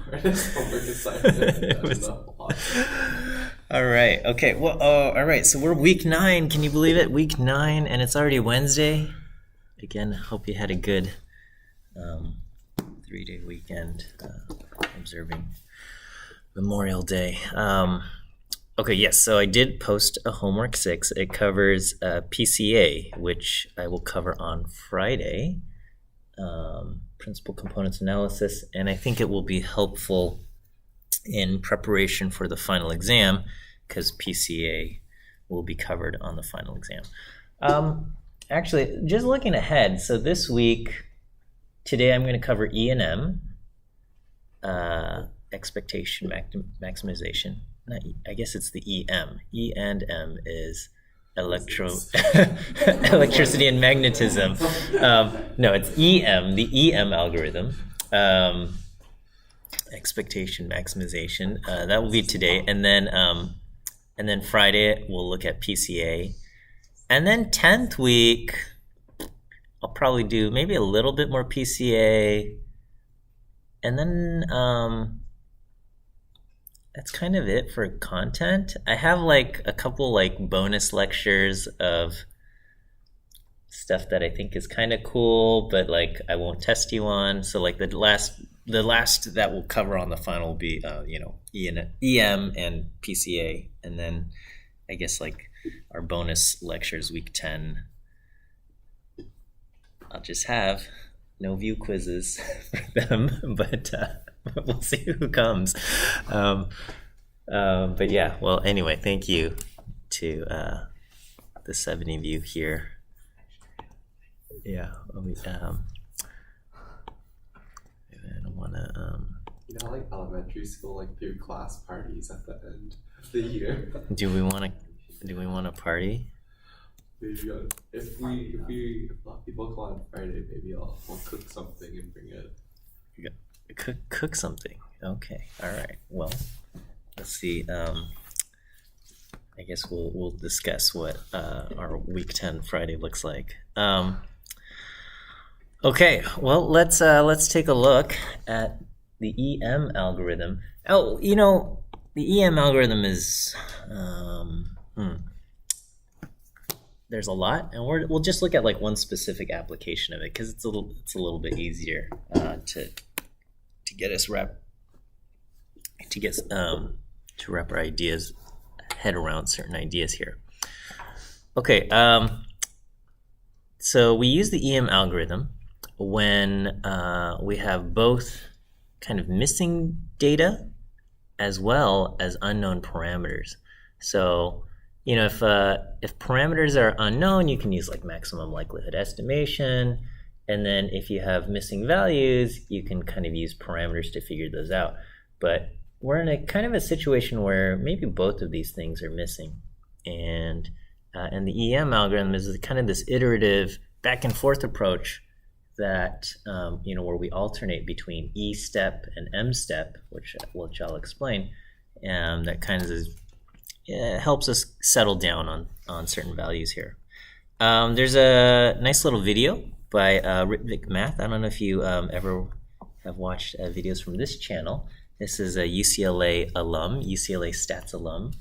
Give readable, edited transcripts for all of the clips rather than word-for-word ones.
hardest homework assignment. All right. Okay. Well. All right. So we're week 9. Can you believe it? Week 9, and it's already Wednesday. Again, hope you had a good 3-day weekend observing Memorial Day. Okay. Yes. So I did post a homework 6. It covers PCA, which I will cover on Friday. Principal components analysis, and I think it will be helpful in preparation for the final exam because PCA will be covered on the final exam. Actually, just looking ahead, so this week, today I'm going to cover E and M, expectation maximization. I guess it's the EM. E and M is electricity and magnetism. No, it's EM, the EM algorithm. Expectation maximization. That will be today, and then Friday we'll look at PCA, and then 10th week I'll probably do maybe a little bit more PCA, and then that's kind of it for content. I have like a couple like bonus lectures of stuff that I think is kind of cool, but like I won't test you on. So like the last that we'll cover on the final will be EM and PCA, and then I guess like our bonus lectures week 10. I'll just have no view quizzes for them, but we'll see who comes. But yeah, well, anyway, thank you to the 70 of you here. Yeah, I don't want to. Like elementary school, like through class parties at the end of the year. Do we want to party? Maybe if a lot of people come on Friday, maybe I'll cook something and bring it. Cook something. Okay. All right. Well, let's see. I guess we'll discuss what our week 10 Friday looks like. Okay. Well, let's take a look at the EM algorithm. Oh, the EM algorithm is there's a lot, and we'll just look at like one specific application of it because it's a little bit easier to get us wrap our head around certain ideas here. Okay, so we use the EM algorithm when we have both kind of missing data as well as unknown parameters. So if parameters are unknown, you can use like maximum likelihood estimation. And then if you have missing values, you can kind of use parameters to figure those out. But we're in a kind of a situation where maybe both of these things are missing. And the EM algorithm is kind of this iterative back and forth approach that, where we alternate between E step and M step, which I'll explain. That kind of helps us settle down on certain values here. There's a nice little video by Ritvik Math. I don't know if you ever have watched videos from this channel. This is a UCLA alum, UCLA stats alum.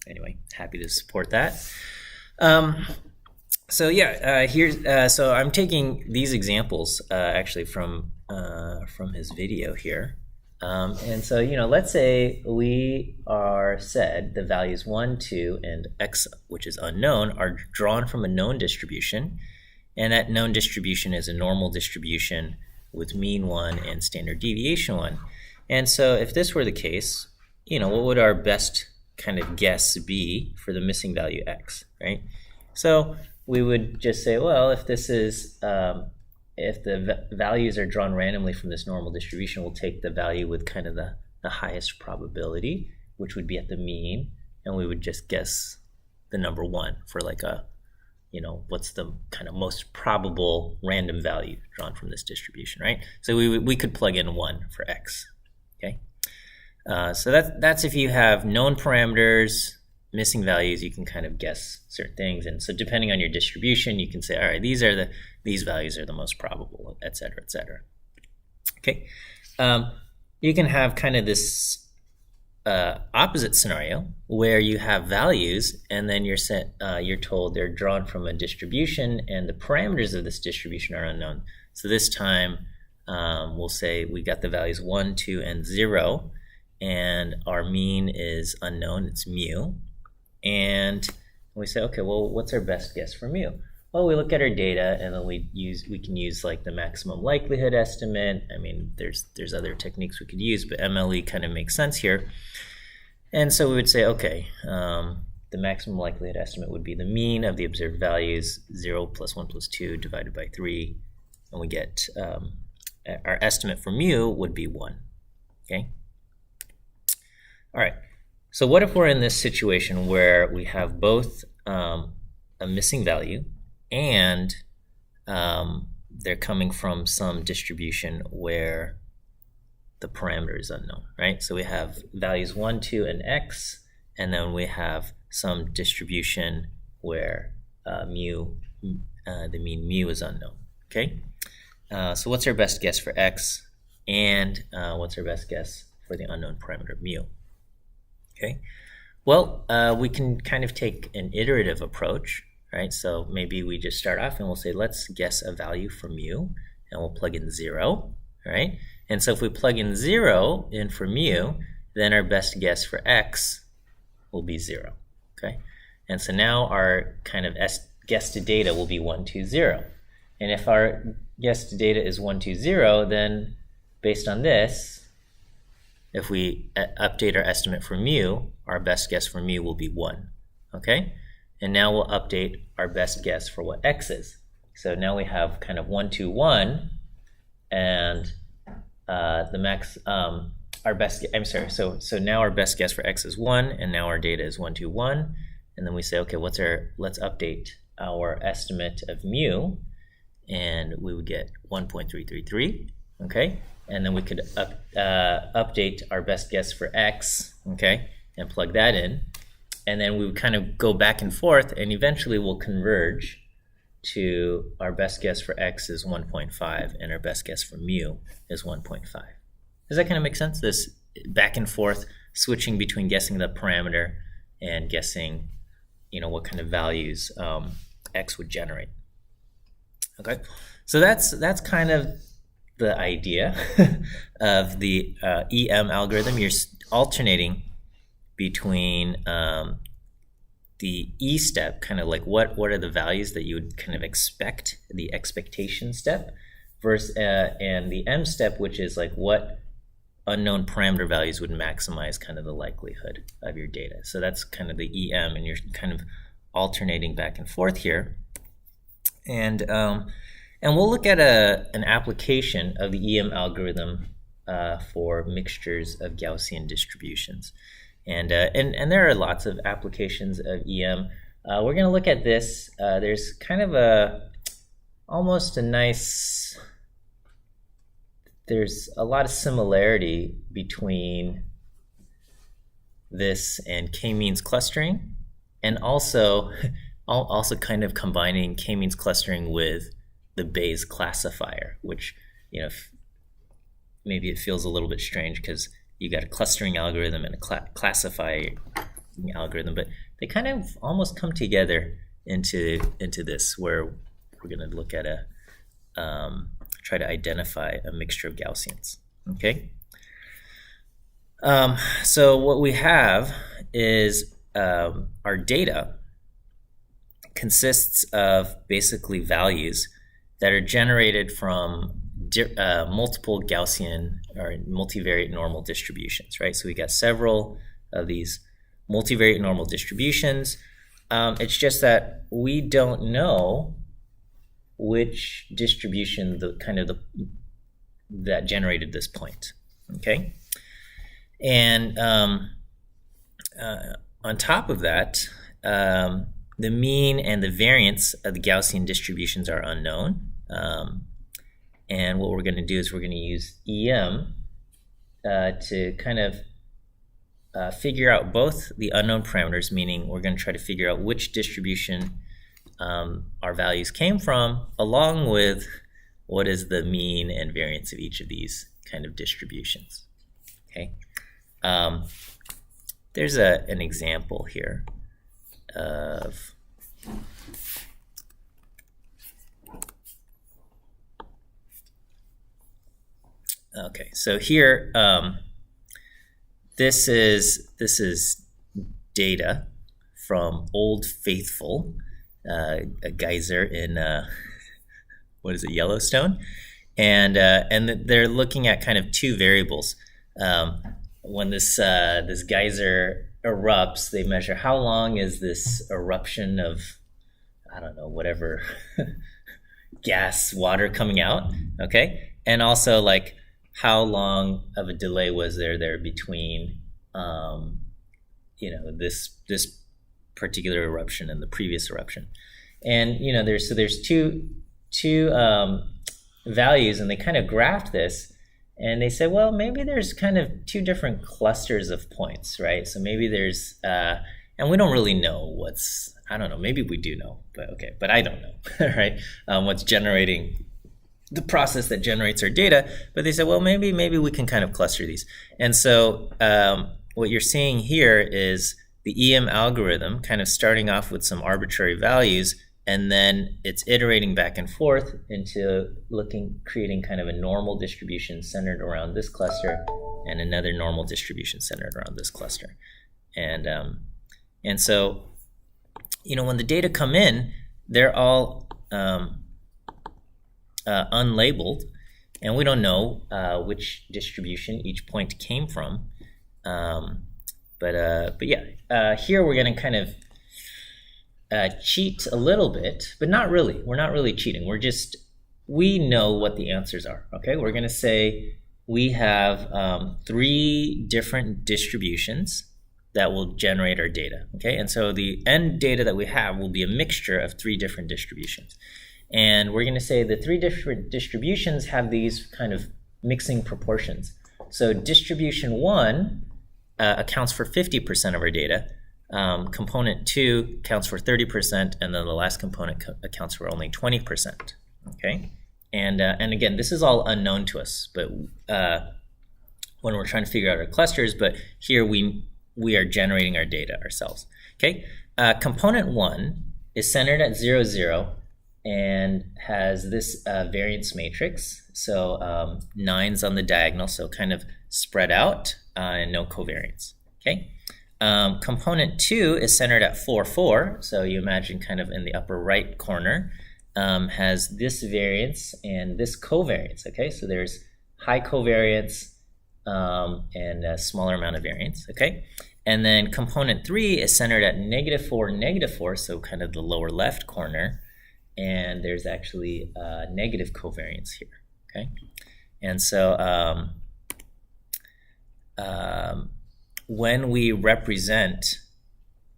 Anyway, happy to support that. So I'm taking these examples actually from his video here. And so, let's say we are said the values 1, 2, and x, which is unknown, are drawn from a known distribution. And that known distribution is a normal distribution with mean 1 and standard deviation 1. And so if this were the case, what would our best kind of guess be for the missing value x, right? So we would just say, well, if this is... if the values are drawn randomly from this normal distribution, we'll take the value with kind of the highest probability, which would be at the mean, and we would just guess the number 1 for like what's the kind of most probable random value drawn from this distribution, right? So we could plug in 1 for x, okay? So that's if you have known parameters, missing values, you can kind of guess certain things. And so depending on your distribution, you can say, all right, these values are the most probable, et cetera, et cetera. Okay, you can have kind of this opposite scenario where you have values, and then you're told they're drawn from a distribution, and the parameters of this distribution are unknown. So this time, we'll say we got the values 1, 2, and 0, and our mean is unknown. It's mu, and we say, okay, well, what's our best guess for mu? Well, we look at our data, and then we can use like the maximum likelihood estimate. I mean, there's other techniques we could use, but MLE kind of makes sense here. And so we would say, okay, the maximum likelihood estimate would be the mean of the observed values, 0 plus 1 plus 2 divided by 3, and we get our estimate for mu would be 1. Okay. All right. So what if we're in this situation where we have both a missing value and they're coming from some distribution where the parameter is unknown, right? So we have values 1, 2, and x, and then we have some distribution where the mean mu is unknown, okay? So what's our best guess for x, and what's our best guess for the unknown parameter mu? Okay, well, we can kind of take an iterative approach, right? So maybe we just start off and we'll say, let's guess a value for mu, and we'll plug in 0, right? And so if we plug in 0 in for mu, then our best guess for x will be 0, okay? And so now our kind of guess to data will be 1, 2, 0. And if our guess to data is 1, 2, 0, then based on this, if we update our estimate for mu, our best guess for mu will be 1, okay? And now we'll update our best guess for what x is. So now we have kind of 1, 2, 1, and the max, our best, I'm sorry, so now our best guess for x is 1, and now our data is 1, 2, 1, and then we say, okay, let's update our estimate of mu, and we would get 1.333, okay? And then we could update our best guess for x, okay, and plug that in. And then we would kind of go back and forth, and eventually we'll converge to our best guess for x is 1.5, and our best guess for mu is 1.5. Does that kind of make sense? This back and forth switching between guessing the parameter and guessing, what kind of values x would generate. Okay, so that's kind of the idea of the EM algorithm. You're alternating between the E step, kind of like what are the values that you would kind of expect, the expectation step, versus and the M step, which is like what unknown parameter values would maximize kind of the likelihood of your data. So that's kind of the EM, and you're kind of alternating back and forth here. And we'll look at an application of the EM algorithm for mixtures of Gaussian distributions. And there are lots of applications of EM. We're going to look at this. There's kind of almost a nice, there's a lot of similarity between this and k-means clustering, and also kind of combining k-means clustering with the Bayes classifier, which, maybe it feels a little bit strange because you got a clustering algorithm and a classifying algorithm, but they kind of almost come together into this, where we're going to look at try to identify a mixture of Gaussians. Okay. So what we have is our data consists of basically values that are generated from multiple Gaussian or multivariate normal distributions, right? So we got several of these multivariate normal distributions. It's just that we don't know which distribution that generated this point, okay? And on top of that, the mean and the variance of the Gaussian distributions are unknown. And what we're going to do is we're going to use EM to kind of figure out both the unknown parameters, meaning we're going to try to figure out which distribution our values came from, along with what is the mean and variance of each of these kind of distributions. Okay, there's an example here of okay. So here, this is data from Old Faithful, a geyser in what is it, Yellowstone, and they're looking at kind of two variables. When this geyser erupts, they measure how long is this eruption of, I don't know, whatever gas, water coming out, okay, and also like how long of a delay was there between this particular eruption and the previous eruption. And there's two values, and they kind of graphed this, and they said, well, maybe there's kind of two different clusters of points, right? So maybe there's and we don't really know I don't know, maybe we do know, but I don't know, right? What's generating the process that generates our data. But they said, well, maybe we can kind of cluster these. And so what you're seeing here is the EM algorithm kind of starting off with some arbitrary values, and then it's iterating back and forth into creating kind of a normal distribution centered around this cluster and another normal distribution centered around this cluster. And so, when the data come in, they're all unlabeled, and we don't know which distribution each point came from. But yeah, here we're going to kind of cheat a little bit, but not really. We're not really cheating. We know what the answers are. Okay, we're going to say we have 3 different distributions that will generate our data. Okay, and so the end data that we have will be a mixture of 3 different distributions. And we're going to say the 3 different distributions have these kind of mixing proportions. So distribution 1 accounts for 50% of our data. Component 2 accounts for 30%, and then the last component accounts for only 20%. Okay, and again, this is all unknown to us, but when we're trying to figure out our clusters, but here we are generating our data ourselves. Okay, component 1 is centered at 0, 0, and has this variance matrix. So 9s on the diagonal, so kind of spread out, and no covariance. Okay. Component 2 is centered at 4, 4, so you imagine kind of in the upper right corner, has this variance and this covariance. Okay, so there's high covariance and a smaller amount of variance. Okay, and then component 3 is centered at -4, -4, so kind of the lower left corner, and there's actually negative covariance here. Okay, and so when we represent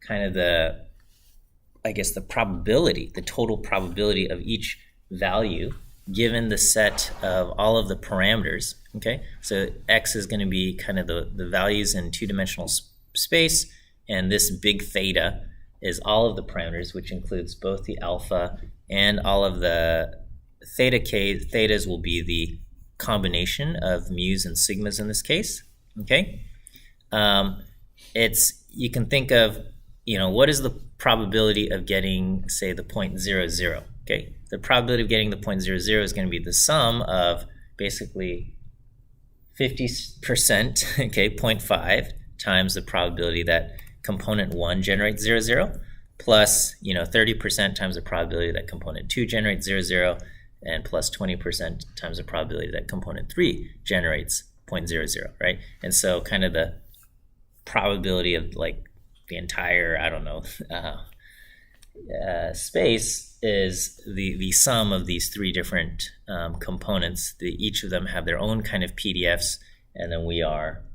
kind of the probability, the total probability of each value given the set of all of the parameters, okay? So x is going to be kind of the values in 2-dimensional space, and this big theta is all of the parameters, which includes both the alpha and all of the theta k. Thetas will be the combination of mu's and sigmas in this case, okay? You can think of, what is the probability of getting, say, the point 0, 0, okay? The probability of getting the point 0, 0 is going to be the sum of basically 50%, okay, 0.5 times the probability that component 1 generates 0, 0, plus, 30% times the probability that component 2 generates 0, 0, and plus 20% times the probability that component 3 generates 0.00, right? And so kind of the probability of like the entire, I don't know, space is the sum of these 3 different components. Each of them have their own kind of PDFs, and then we are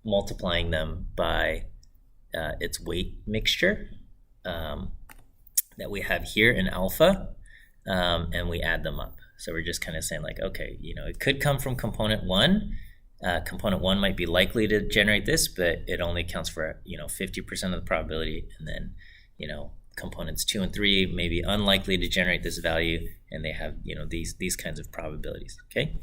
multiplying them by its weight mixture that we have here in alpha, and we add them up. So we're just kind of saying like, okay, it could come from component 1. Component 1 might be likely to generate this, but it only accounts for 50% of the probability, and then components 2 and 3 may be unlikely to generate this value, and they have, you know, these kinds of probabilities. Okay,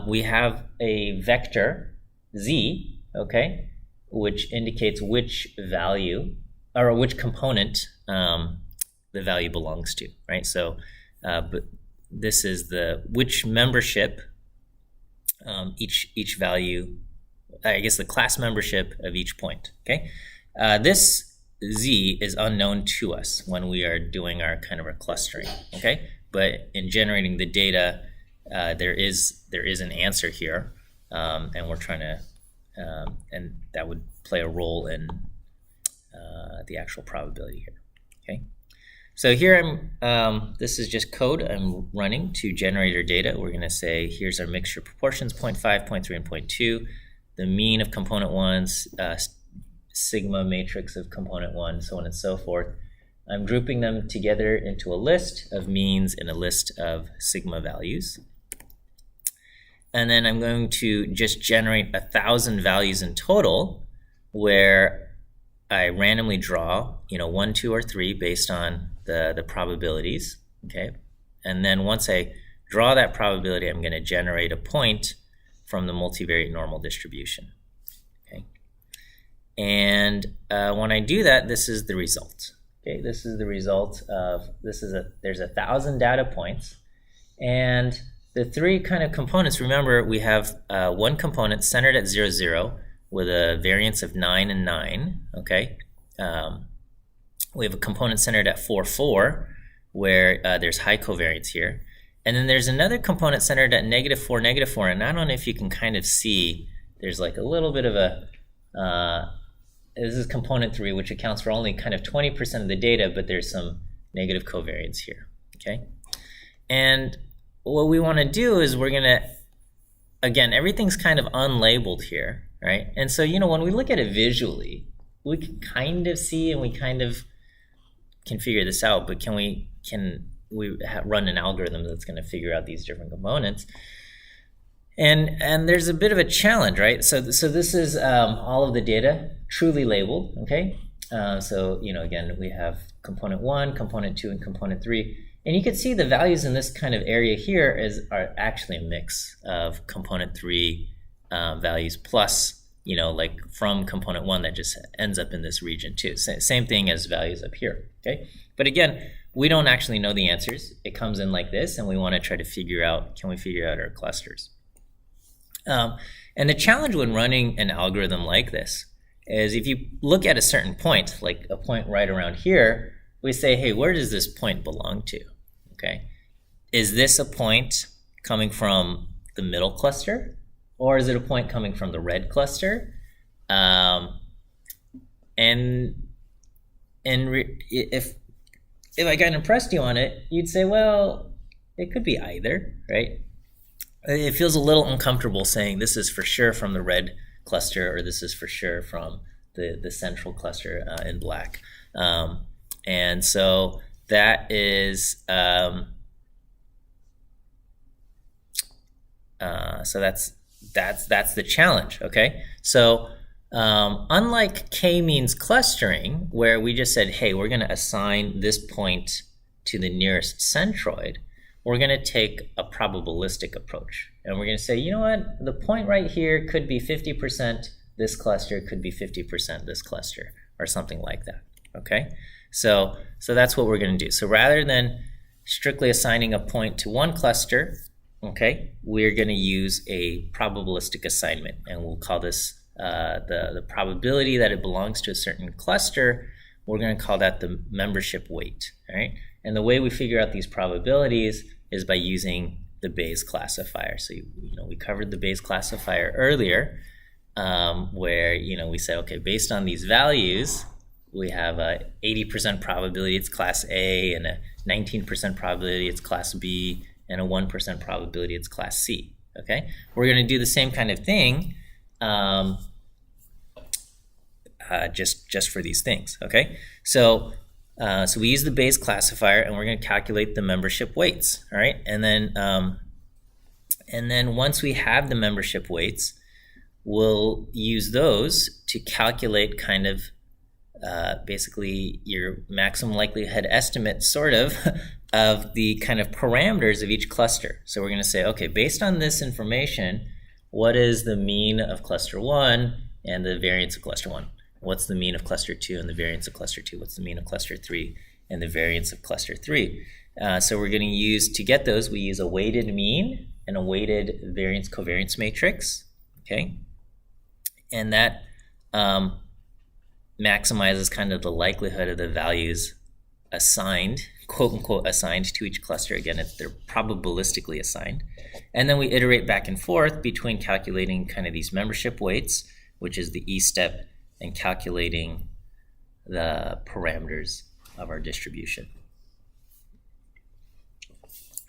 we have a vector z, okay, which indicates which value or which component the value belongs to, right? So, but this is the which membership each value, I guess the class membership of each point. Okay, this z is unknown to us when we are doing our kind of our clustering. Okay, but in generating the data, there is an answer here, and we're trying to, and that would play a role in the actual probability here. Okay, so here this is just code I'm running to generate our data. We're going to say here's our mixture proportions, 0.5, 0.3, and 0.2, the mean of component 1's, sigma matrix of component 1, so on and so forth. I'm grouping them together into a list of means and a list of sigma values. And then I'm going to just generate 1,000 values in total, where I randomly draw, you know, 1, 2, or 3 based on the probabilities. Okay, and then once I draw that probability, I'm going to generate a point from the multivariate normal distribution. Okay, and when I do that, this is the result. Okay, this is the result of there's 1,000 data points, and the 3 kind of components. Remember, we have one component centered at 0, 0 with a variance of 9 and 9. Okay, we have a component centered at 4, 4 where there's high covariance here. And then there's another component centered at -4, -4, and I don't know if you can kind of see, there's like a little bit of a, this is component 3, which accounts for only kind of 20% of the data, but there's some negative covariance here, okay? And what we want to do is we're going to, again, everything's kind of unlabeled here, right? And so, you know, when we look at it visually, we can kind of see and we kind of can figure this out, but can we run an algorithm that's going to figure out these different components? And there's a bit of a challenge, right? So this is all of the data truly labeled, okay? So, you know, again, we have component 1, component 2, and component 3. And you can see the values in this kind of area here are actually a mix of component 3 values plus, you know, like from component 1 that just ends up in this region too. Same thing as values up here, okay? But again, we don't actually know the answers. It comes in like this, and we want to try to figure out, can we figure out our clusters? And the challenge when running an algorithm like this is if you look at a certain point, like a point right around here, we say, hey, where does this point belong to? Okay, is this a point coming from the middle cluster, or is it a point coming from the red cluster? If I kind of pressed you on it, you'd say, well, it could be either, right? It feels a little uncomfortable saying this is for sure from the red cluster or this is for sure from the central cluster in black. And so that is, so that's the challenge, okay? So unlike k-means clustering, where we just said, hey, we're gonna assign this point to the nearest centroid, we're going to take a probabilistic approach. And we're going to say, you know what, the point right here could be 50% this cluster, could be 50% this cluster, or something like that, okay? So that's what we're going to do. So rather than strictly assigning a point to one cluster, okay, we're going to use a probabilistic assignment, and we'll call this the probability that it belongs to a certain cluster. We're going to call that the membership weight, all right? And the way we figure out these probabilities is by using the Bayes classifier. So, we covered the Bayes classifier earlier, where, we said, okay, based on these values, we have a 80% probability it's class A, and a 19% probability it's class B, and a 1% probability it's class C, okay? We're going to do the same kind of thing just for these things, okay? So we use the Bayes classifier, and we're going to calculate the membership weights, all right? And then once we have the membership weights, we'll use those to calculate kind of basically your maximum likelihood estimate, sort of the kind of parameters of each cluster. So we're going to say, okay, based on this information, what is the mean of cluster 1 and the variance of cluster 1? What's the mean of cluster 2 and the variance of cluster 2? What's the mean of cluster 3 and the variance of cluster 3? So we're going to use, to get those, we use a weighted mean and a weighted variance covariance matrix, okay? And that maximizes kind of the likelihood of the values assigned, quote unquote, assigned to each cluster. Again, they're probabilistically assigned. And then we iterate back and forth between calculating kind of these membership weights, which is the E step, and calculating the parameters of our distribution.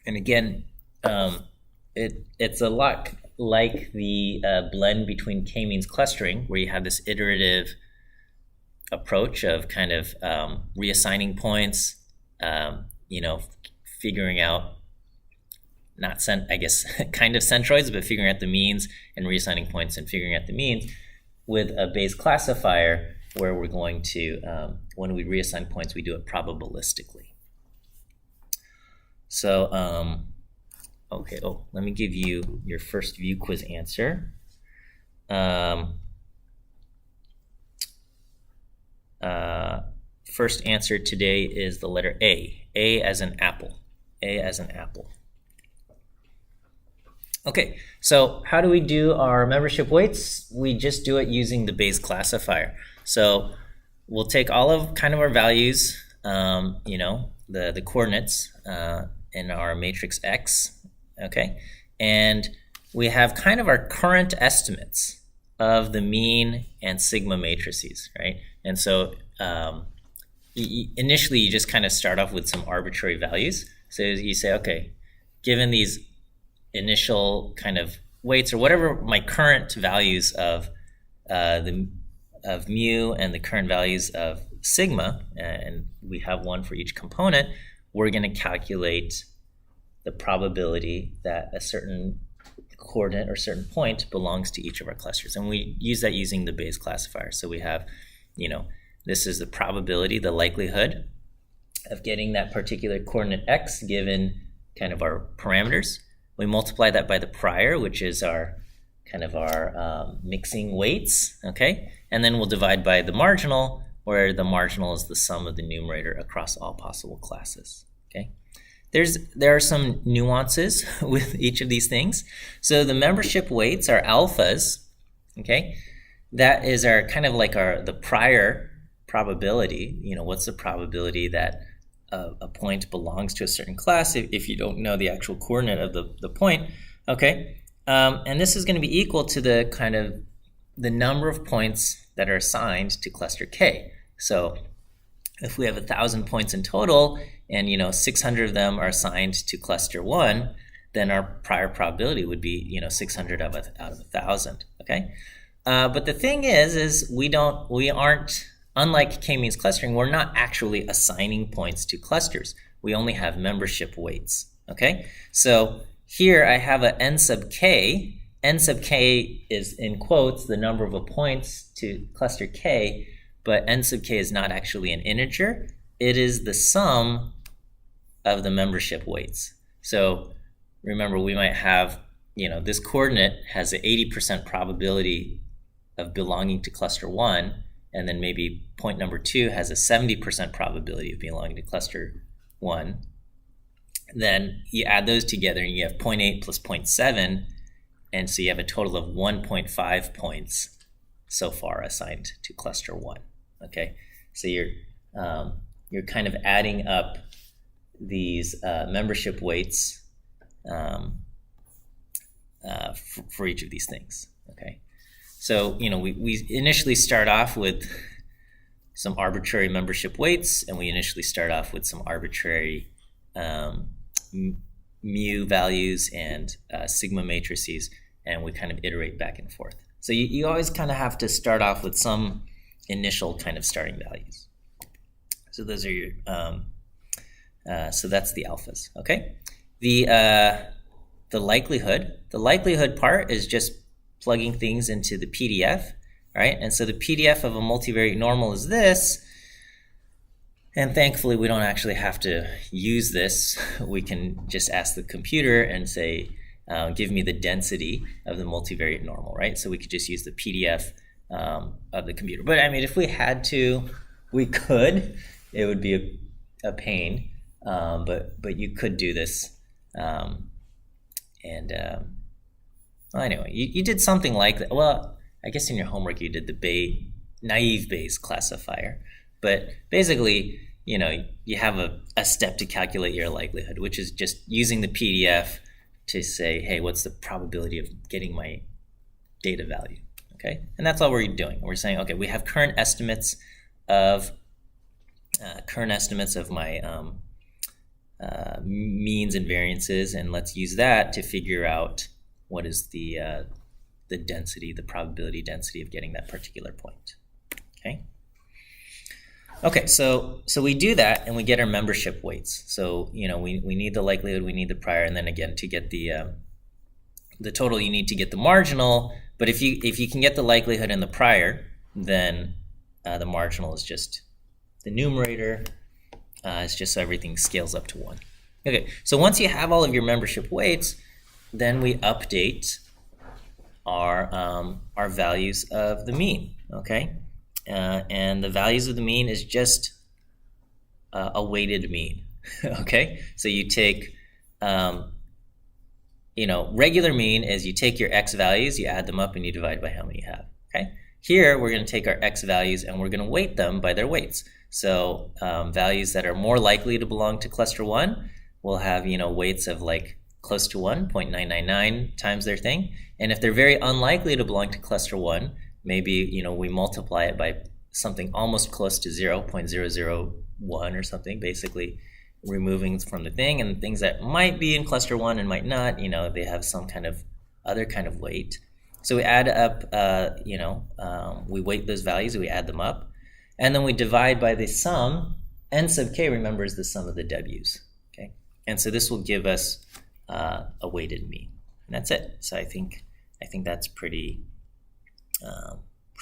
And again, it's a lot like the blend between k-means clustering, where you have this iterative approach of kind of reassigning points, figuring out, kind of centroids, but figuring out the means and reassigning points and figuring out the means, with a Bayes classifier where we're going to, when we reassign points, we do it probabilistically. So, let me give you your first view quiz answer. First answer today is the letter A. A as in apple. A as in apple. Okay, so how do we do our membership weights? We just do it using the Bayes classifier. So we'll take all of kind of our values, the coordinates in our matrix X, okay? And we have kind of our current estimates of the mean and sigma matrices, right? And so initially you just kind of start off with some arbitrary values. So you say, okay, given these initial kind of weights or whatever my current values of mu and the current values of sigma, and we have one for each component, we're going to calculate the probability that a certain coordinate or certain point belongs to each of our clusters. And we use that using the Bayes classifier. So we have, this is the probability, the likelihood of getting that particular coordinate x given kind of our parameters. We multiply that by the prior, which is our kind of our mixing weights, okay? And then we'll divide by the marginal, where the marginal is the sum of the numerator across all possible classes, okay? There are some nuances with each of these things. So the membership weights are alphas, okay? That is our kind of like the prior probability. What's the probability that a point belongs to a certain class if you don't know the actual coordinate of the point, okay? And this is going to be equal to the kind of the number of points that are assigned to cluster K. So if we have 1,000 points in total and 600 of them are assigned to cluster 1, then our prior probability would be 600 out of 1,000, okay? But the thing is we aren't, unlike k-means clustering, we're not actually assigning points to clusters. We only have membership weights, okay? So here I have a n sub k. N sub k is, in quotes, the number of points to cluster K, but n sub k is not actually an integer. It is the sum of the membership weights. So remember, we might have, this coordinate has an 80% probability of belonging to cluster 1, and then maybe point number 2 has a 70% probability of belonging to cluster 1. Then you add those together and you have 0.8 plus 0.7, and so you have a total of 1.5 points so far assigned to cluster 1. Okay, so you're kind of adding up these membership weights for each of these things. Okay, so we initially start off with some arbitrary membership weights, and we initially start off with some arbitrary mu values and sigma matrices, and we kind of iterate back and forth. So you always kind of have to start off with some initial kind of starting values. So those are your, so that's the alphas, okay? The likelihood part is just plugging things into the PDF, right? And so the PDF of a multivariate normal is this. And thankfully, we don't actually have to use this. We can just ask the computer and say, give me the density of the multivariate normal, right? So we could just use the PDF of the computer. But I mean, if we had to, we could. It would be a pain, but you could do this. Well, anyway, you did something like that. Well, I guess in your homework you did the naive Bayes classifier. But basically, you have a step to calculate your likelihood, which is just using the PDF to say, hey, what's the probability of getting my data value, okay? And that's all we're doing. We're saying, okay, we have current estimates of my means and variances, and let's use that to figure out what is the density, the probability density of getting that particular point, okay? Okay, so we do that and we get our membership weights. So, we need the likelihood, we need the prior, and then again, to get the total, you need to get the marginal. But if you can get the likelihood and the prior, then the marginal is just the numerator. It's just so everything scales up to 1. Okay, so once you have all of your membership weights, then we update our values of the mean, okay? And the values of the mean is just a weighted mean, okay? So you take, regular mean is you take your x values, you add them up, and you divide by how many you have, okay? Here, we're going to take our x values, and we're going to weight them by their weights. So values that are more likely to belong to cluster 1 will have, weights of like close to 1, 0.999 times their thing. And if they're very unlikely to belong to cluster 1, maybe, we multiply it by something almost close to 0.001 or something, basically removing from the thing. And things that might be in cluster 1 and might not, they have some kind of other kind of weight. So we add up, we weight those values, we add them up, and then we divide by the sum. N sub k, remember, is the sum of the W's, okay? And so this will give us a weighted mean. And that's it. So I think that's pretty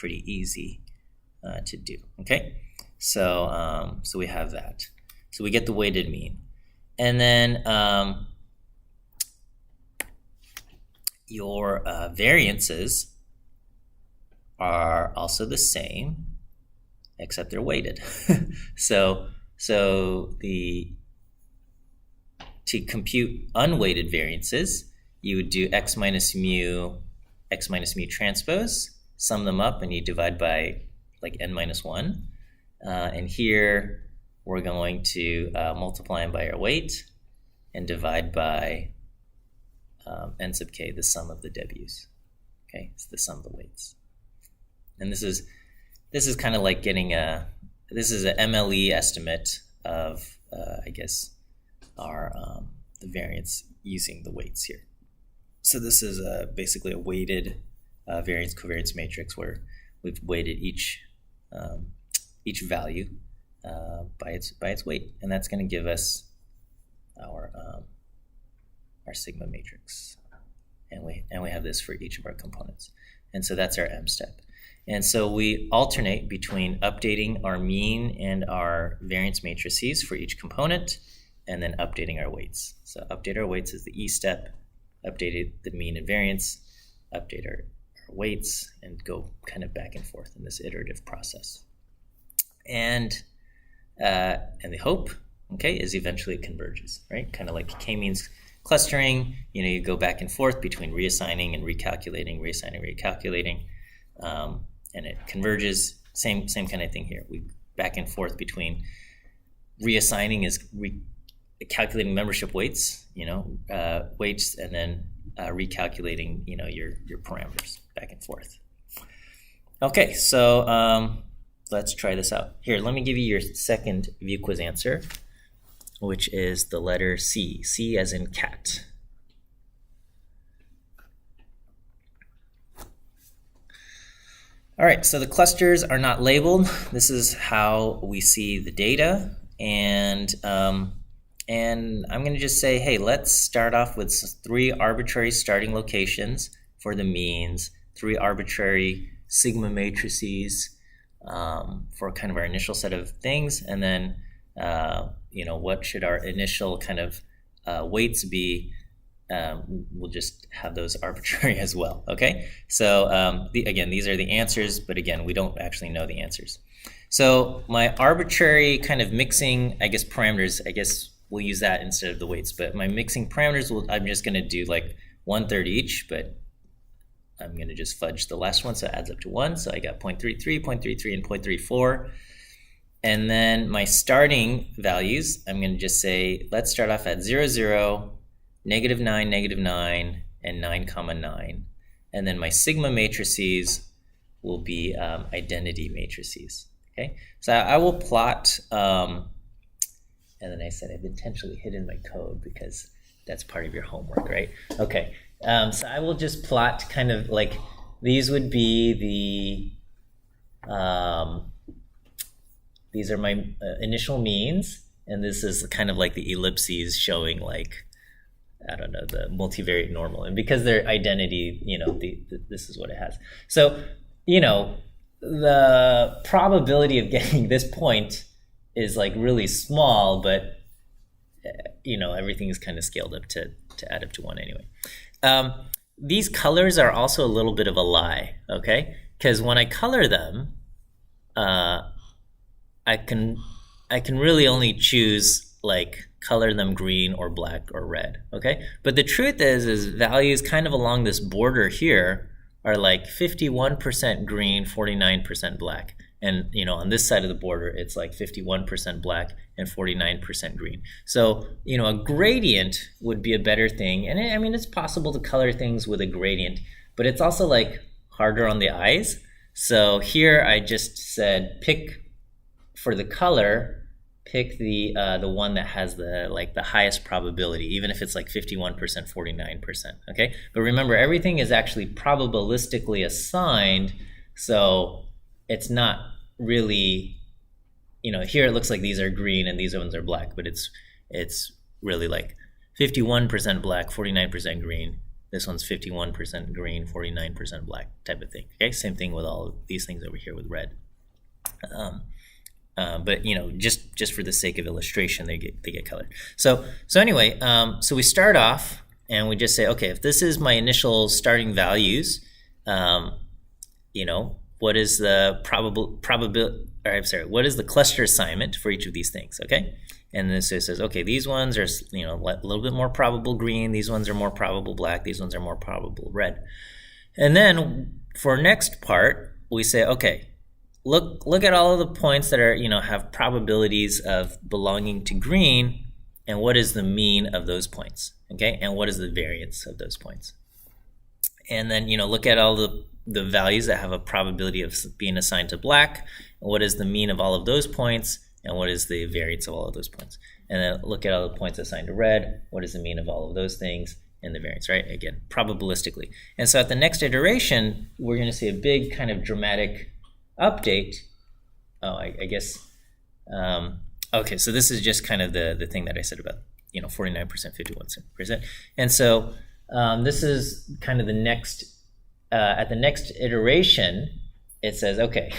easy to do, okay? So we have that. So we get the weighted mean. And then your variances are also the same, except they're weighted. So to compute unweighted variances, you would do x minus mu transpose, sum them up, and you divide by like n minus 1. And here we're going to multiply them by our weight and divide by n sub k, the sum of the W's. Okay, it's the sum of the weights. And this is kind of like getting this is an MLE estimate of I guess our the variance using the weights here. So this is basically a weighted variance covariance matrix where we've weighted each value by its weight, and that's going to give us our sigma matrix, and we have this for each of our components, and so that's our M step. And so we alternate between updating our mean and our variance matrices for each component, and then updating our weights. So update our weights is the E step, update the mean and variance, update our weights, and go kind of back and forth in this iterative process. And the hope, okay, is eventually it converges, right? Kind of like k-means clustering, you go back and forth between reassigning and recalculating, and it converges. Same kind of thing here. We back and forth between reassigning is calculating membership weights, weights, and then recalculating, your parameters back and forth. Okay, so let's try this out. Here, let me give you your second view quiz answer, which is the letter C. C as in cat. All right, so the clusters are not labeled. This is how we see the data, and I'm going to just say, hey, let's start off with 3 arbitrary starting locations for the means, 3 arbitrary sigma matrices for kind of our initial set of things, and then what should our initial kind of weights be. We'll just have those arbitrary as well, okay? So again, these are the answers, but again, we don't actually know the answers. So my arbitrary kind of mixing, I guess, parameters, I guess we'll use that instead of the weights, but my mixing parameters, I'm just gonna do like 1/3 each, but I'm gonna just fudge the last one, so it adds up to 1. So I got 0.33, 0.33, and 0.34. And then my starting values, I'm gonna just say, let's start off at 0, 0, -9, -9, and 9, 9. And then my sigma matrices will be identity matrices, okay? So I will plot, and then I said I've intentionally hidden my code because that's part of your homework, right? Okay, so I will just plot kind of like, these would be the, these are my initial means, and this is kind of like the ellipses showing like, I don't know, the multivariate normal. And because they're identity, this is what it has. So, the probability of getting this point is like really small, but everything is kind of scaled up to add up to 1 anyway. These colors are also a little bit of a lie, okay? Because when I color them, I can really only choose like color them green or black or red, okay? But the truth is values kind of along this border here are like 51% green, 49% black. And on this side of the border, it's like 51% black and 49% green. So, a gradient would be a better thing. And it's possible to color things with a gradient, but it's also like harder on the eyes. So here I just said pick for the color, pick the one that has the highest probability, even if it's like 51%, 49%, okay? But remember, everything is actually probabilistically assigned, so it's not really, here it looks like these are green and these ones are black, but it's really like 51% black, 49% green. This one's 51% green, 49% black type of thing, okay? Same thing with all of these things over here with red. But just for the sake of illustration, they get colored. So anyway, so we start off and we just say, okay, if this is my initial starting values, what is the what is the cluster assignment for each of these things? Okay, and then so it says, okay, these ones are a little bit more probable green. These ones are more probable black. These ones are more probable red. And then for next part, we say, okay, look at all of the points that are, have probabilities of belonging to green, and what is the mean of those points, okay? And what is the variance of those points? And then, look at all the values that have a probability of being assigned to black, and what is the mean of all of those points, and what is the variance of all of those points? And then look at all the points assigned to red, what is the mean of all of those things, and the variance, right? Again, probabilistically. And so at the next iteration, we're going to see a big kind of dramatic update. I guess okay, so this is just kind of the thing that I said about 49%, 51%. And so this is kind of the next at the next iteration, it says, okay,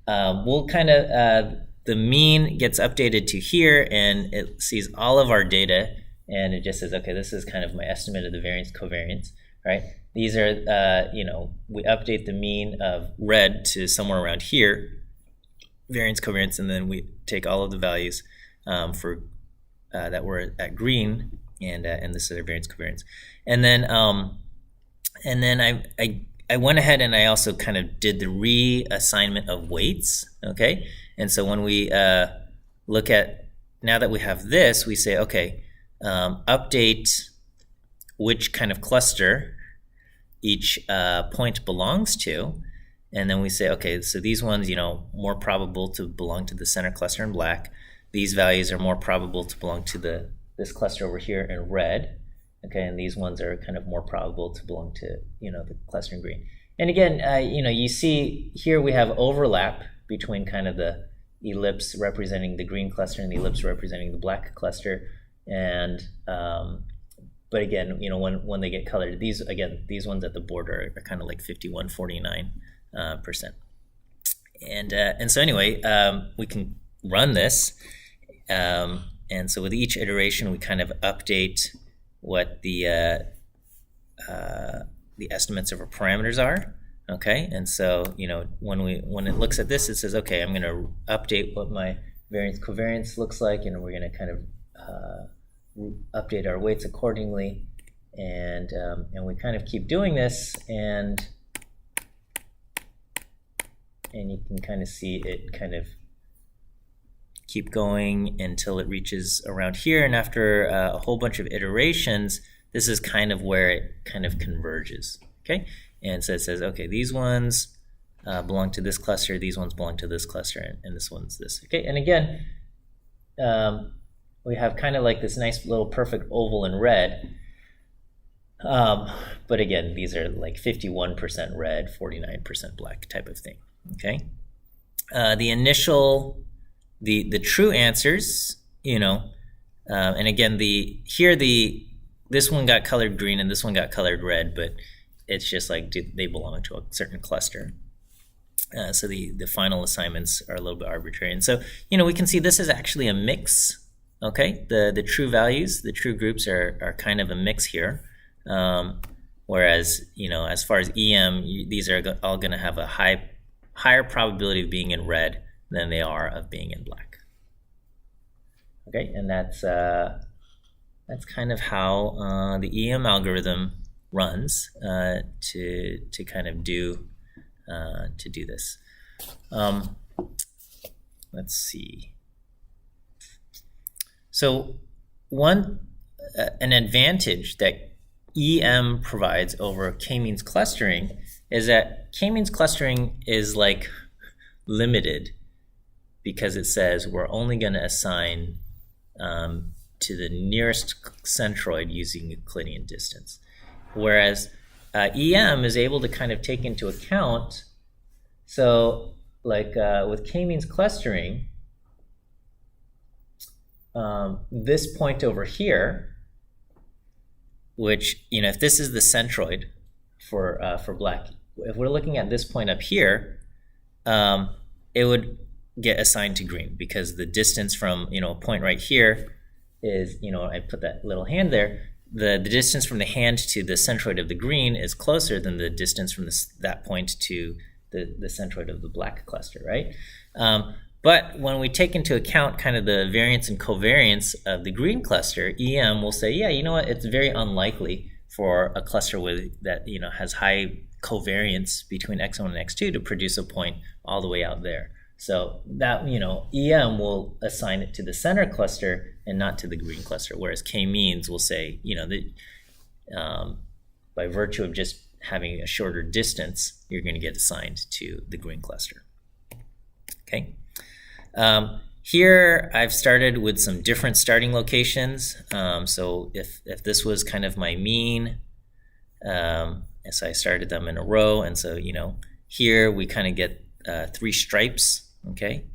we'll kind of the mean gets updated to here, and it sees all of our data, and it just says, okay, this is kind of my estimate of the variance covariance, right? These are, we update the mean of red to somewhere around here, variance covariance, and then we take all of the values for that were at green, and this is our variance covariance. And then I went ahead and I also kind of did the reassignment of weights, okay? And so when we look at, now that we have this, we say, okay, update which kind of cluster each point belongs to, and then we say, okay, so these ones, more probable to belong to the center cluster in black. These values are more probable to belong to this cluster over here in red, okay, and these ones are kind of more probable to belong to, the cluster in green. And again, you see here we have overlap between kind of the ellipse representing the green cluster and the ellipse representing the black cluster, and but again, when they get colored, these ones at the border are kind of like 51, 49 percent. And so anyway, we can run this. And so with each iteration, we kind of update what the estimates of our parameters are. Okay, and so when it looks at this, it says, okay, I'm going to update what my variance covariance looks like, and we're going to kind of update our weights accordingly, and we kind of keep doing this, and you can kind of see it kind of keep going until it reaches around here, and after a whole bunch of iterations, this is kind of where it kind of converges. Okay, and so it says, okay, these ones belong to this cluster, these ones belong to this cluster, and this one's this. Okay, and again, we have kind of like this nice little perfect oval in red, but again, these are like 51% red, 49% black type of thing. Okay, the initial, the true answers, and again, this one got colored green and this one got colored red, but it's just like they belong to a certain cluster. So the final assignments are a little bit arbitrary. And so, we can see this is actually a mix. Okay, the true values, the true groups are kind of a mix here. Whereas, as far as EM, these are all going to have a higher probability of being in red than they are of being in black. Okay, and that's kind of how the EM algorithm runs to kind of do this. Let's see. So an advantage that EM provides over k-means clustering is that k-means clustering is like limited, because it says we're only going to assign to the nearest centroid using Euclidean distance. Whereas EM is able to kind of take into account, so like with k-means clustering, this point over here, which, if this is the centroid for black, if we're looking at this point up here, it would get assigned to green, because the distance from, a point right here is, I put that little hand there, the distance from the hand to the centroid of the green is closer than the distance from that point to the centroid of the black cluster, right? But when we take into account kind of the variance and covariance of the green cluster, EM will say, yeah, it's very unlikely for a cluster that has high covariance between x1 and x2 to produce a point all the way out there. So that, EM will assign it to the center cluster and not to the green cluster, whereas k-means will say, by virtue of just having a shorter distance, you're going to get assigned to the green cluster. Okay. Here I've started with some different starting locations. So if this was kind of my mean, so I started them in a row, and so here we kind of get 3 stripes, okay,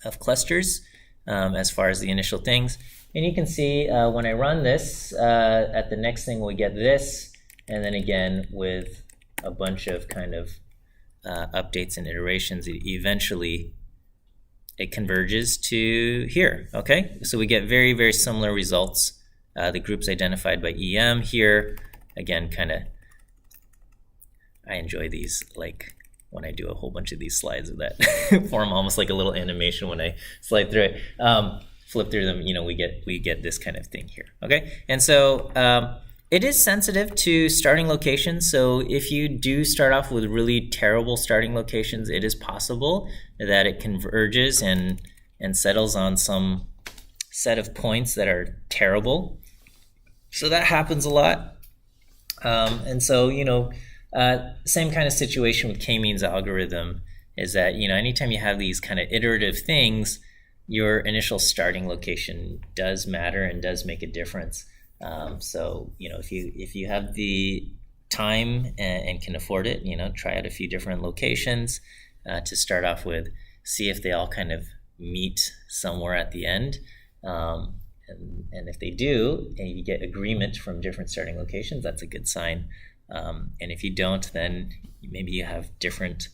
of clusters as far as the initial things. And you can see when I run this, at the next thing we get this, and then again with a bunch of kind of updates and iterations, eventually it converges to here, okay? So we get very, very similar results. The groups identified by EM here, again, kind of, I enjoy these, like when I do a whole bunch of these slides of that form, almost like a little animation when I slide through it. Flip through them, we get this kind of thing here, okay? And so it is sensitive to starting locations. So if you do start off with really terrible starting locations, it is possible that it converges and settles on some set of points that are terrible. So that happens a lot. And so, same kind of situation with k-means algorithm is that, anytime you have these kind of iterative things, your initial starting location does matter and does make a difference. So, if you have the time and can afford it, try out a few different locations to start off with, see if they all kind of meet somewhere at the end. And if they do, and you get agreement from different starting locations, that's a good sign. And if you don't, then maybe you have different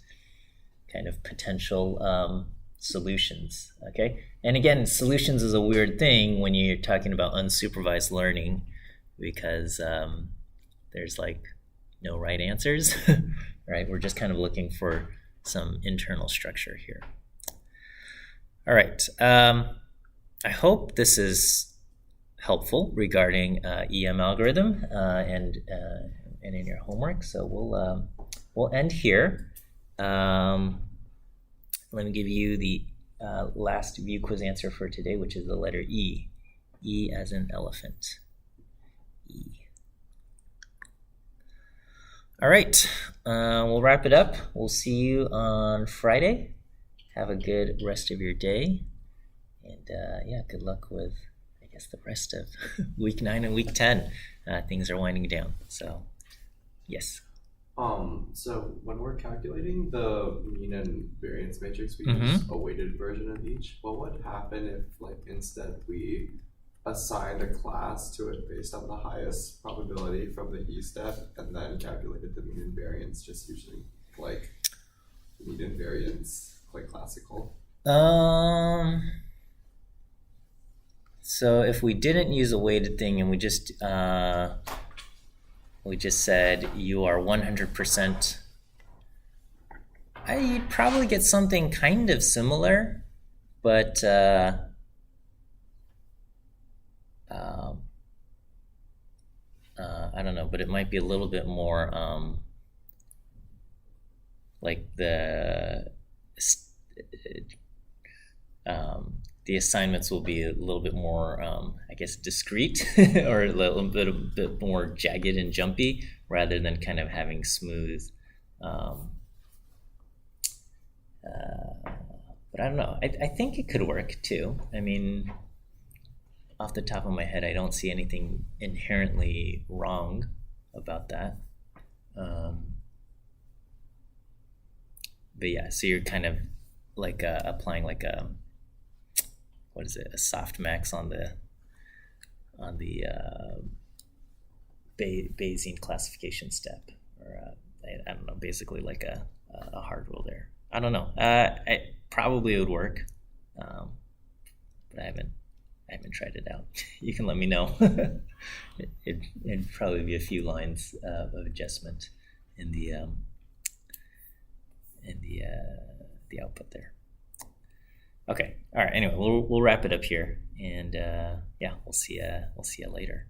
kind of potential solutions, okay? And again, solutions is a weird thing when you're talking about unsupervised learning, because there's like no right answers, right? We're just kind of looking for some internal structure here. All right, I hope this is helpful regarding EM algorithm and in your homework. So we'll end here. Let me give you the last view quiz answer for today, which is the letter E. E as in elephant. E. All right, we'll wrap it up. We'll see you on Friday. Have a good rest of your day. And yeah, good luck with, I guess, the rest of week 9 and week 10. Things are winding down. So, yes. So when we're calculating the mean and variance matrix, we use a weighted version of each. What would happen if, like, instead we assigned a class to it based on the highest probability from the E step, and then calculated the mean and variance just using like mean and variance, like classical? So if we didn't use a weighted thing and we just said you are 100%, you'd probably get something kind of similar, but I don't know, but it might be a little bit more like the assignments will be a little bit more, I guess, discrete or a little bit more jagged and jumpy rather than kind of having smooth. But I don't know. I think it could work too. I mean, off the top of my head, I don't see anything inherently wrong about that. But yeah, so you're kind of like applying like a, what is it, a softmax on the Bayesian classification step, or I don't know, basically like a hard rule there. I don't know. Probably would work, but I haven't tried it out. You can let me know. It'd probably be a few lines of adjustment in the output there. Okay. All right. Anyway, we'll wrap it up here, and yeah, we'll see you later.